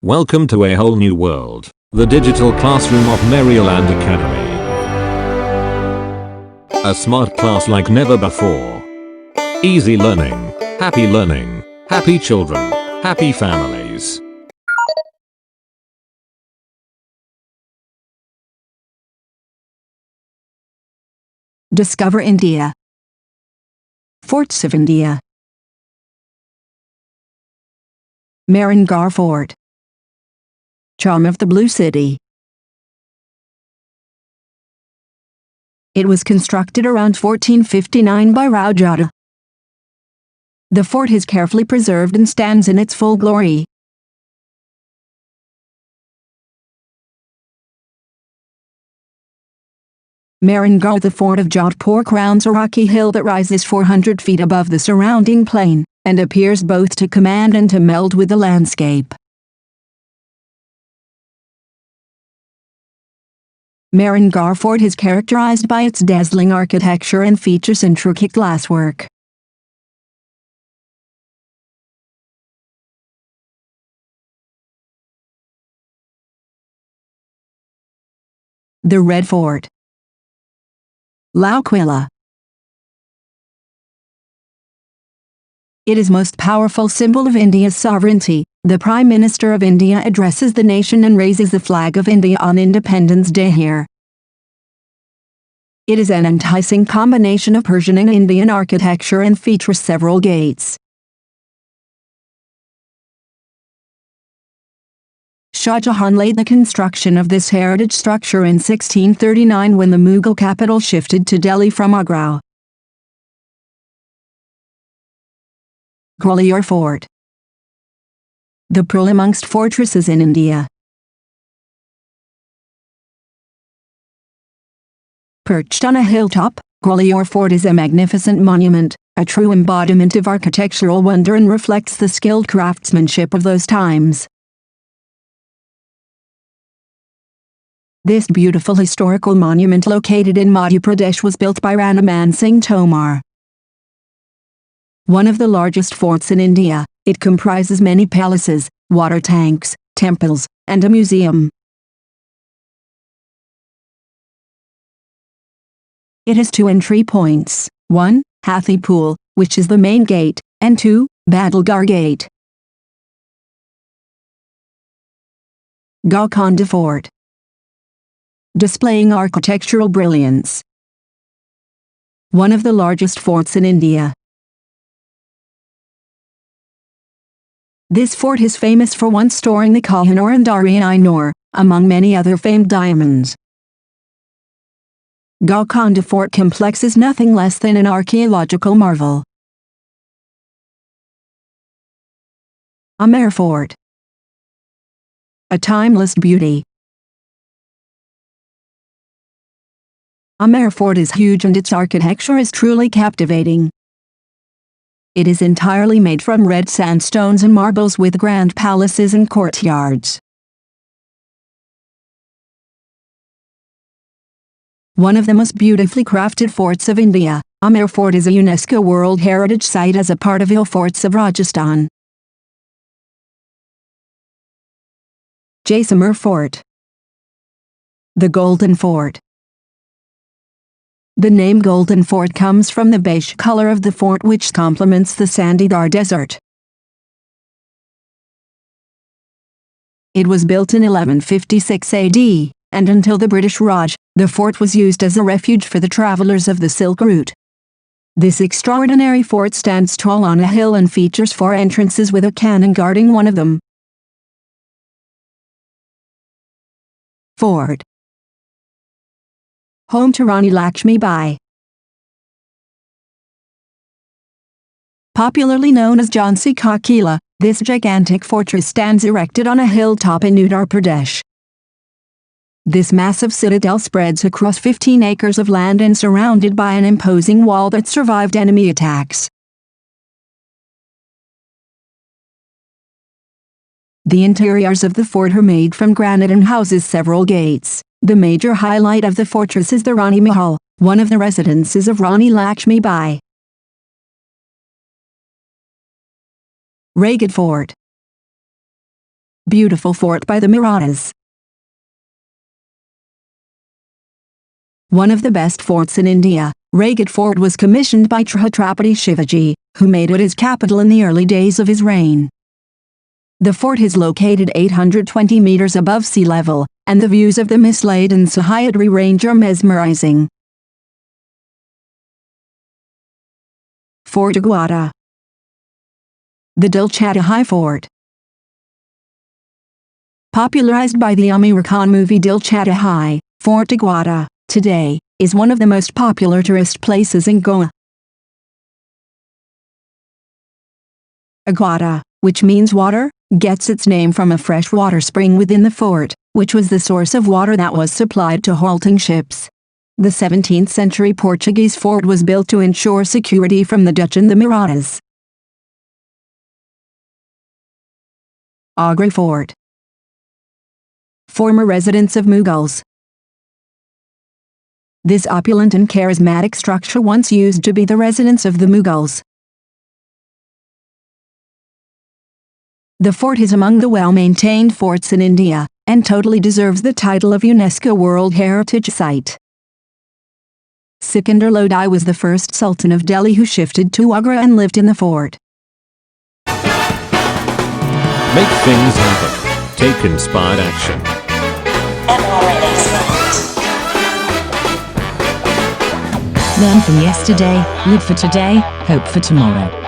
Welcome to a whole new world, the digital classroom of Merryland Academy. A smart class like never before. Easy learning, happy children, happy families. Discover India. Forts of India. Merryland Fort. Charm of the Blue City. It was constructed around 1459 by Rajata. The fort is carefully preserved and stands in its full glory. Merryland, the fort of Jodhpur, crowns a rocky hill that rises 400 feet above the surrounding plain, and appears both to command and to meld with the landscape. Merryland Fort is characterized by its dazzling architecture and features intricate glasswork. The Red Fort. Lal Quila. It is most powerful symbol of India's sovereignty. The Prime Minister of India addresses the nation and raises the flag of India on Independence Day here. It is an enticing combination of Persian and Indian architecture and features several gates. Shah Jahan laid the construction of this heritage structure in 1639 when the Mughal capital shifted to Delhi from Agra. Gwalior Fort. The pearl amongst fortresses in India. Perched on a hilltop, Gwalior Fort is a magnificent monument, a true embodiment of architectural wonder and reflects the skilled craftsmanship of those times. This beautiful historical monument located in Madhya Pradesh was built by Rani Man Singh Tomar. One of the largest forts in India, it comprises many palaces, water tanks, temples, and a museum. It has two entry points, 1, Hathi Pool, which is the main gate, and 2, Badalgarh Gate. Golconda Fort. Displaying architectural brilliance. One of the largest forts in India. This fort is famous for once storing the Kohinoor and Darya-i-Noor, among many other famed diamonds. Golconda Fort complex is nothing less than an archaeological marvel. Amer Fort. A timeless beauty. Amer Fort is huge and its architecture is truly captivating. It is entirely made from red sandstones and marbles with grand palaces and courtyards. One of the most beautifully crafted forts of India, Amer Fort is a UNESCO World Heritage Site as a part of Hill Forts of Rajasthan. Jaisalmer Fort. The Golden Fort. The name Golden Fort comes from the beige color of the fort which complements the sandy Thar desert. It was built in 1156 AD, and until the British Raj, the fort was used as a refuge for the travelers of the Silk Route. This extraordinary fort stands tall on a hill and features 4 entrances with a cannon guarding one of them. Fort. Home to Rani Lakshmi Bai. Popularly known as Jhansi Ka Qila, this gigantic fortress stands erected on a hilltop in Uttar Pradesh. This massive citadel spreads across 15 acres of land and surrounded by an imposing wall that survived enemy attacks. The interiors of the fort are made from granite and houses several gates. The major highlight of the fortress is the Rani Mahal, one of the residences of Rani Lakshmi Bai. Raigad Fort. beautiful fort by the Marathas. One of the best forts in India, Raigad Fort was commissioned by Chhatrapati Shivaji, who made it his capital in the early days of his reign. The fort is located 820 meters above sea level, and the views of the mist-laden Sahyadri range are mesmerizing. Fort Aguada. The Dil Chahta Hai Fort. Popularized by the Amir Khan movie Dil Chahta Hai, Fort Aguada, today, is one of the most popular tourist places in Goa. Aguada, which means water, gets its name from a freshwater spring within the fort, which was the source of water that was supplied to halting ships. The 17th century Portuguese fort was built to ensure security from the Dutch and the Marathas. Agra Fort. Former residence of Mughals. This opulent and charismatic structure once used to be the residence of the Mughals. The fort is among the well-maintained forts in India, and totally deserves the title of UNESCO World Heritage Site. Sikandar Lodi was the first Sultan of Delhi who shifted to Agra and lived in the fort. Make things happen. Take inspired action. Learn from yesterday, live for today, hope for tomorrow.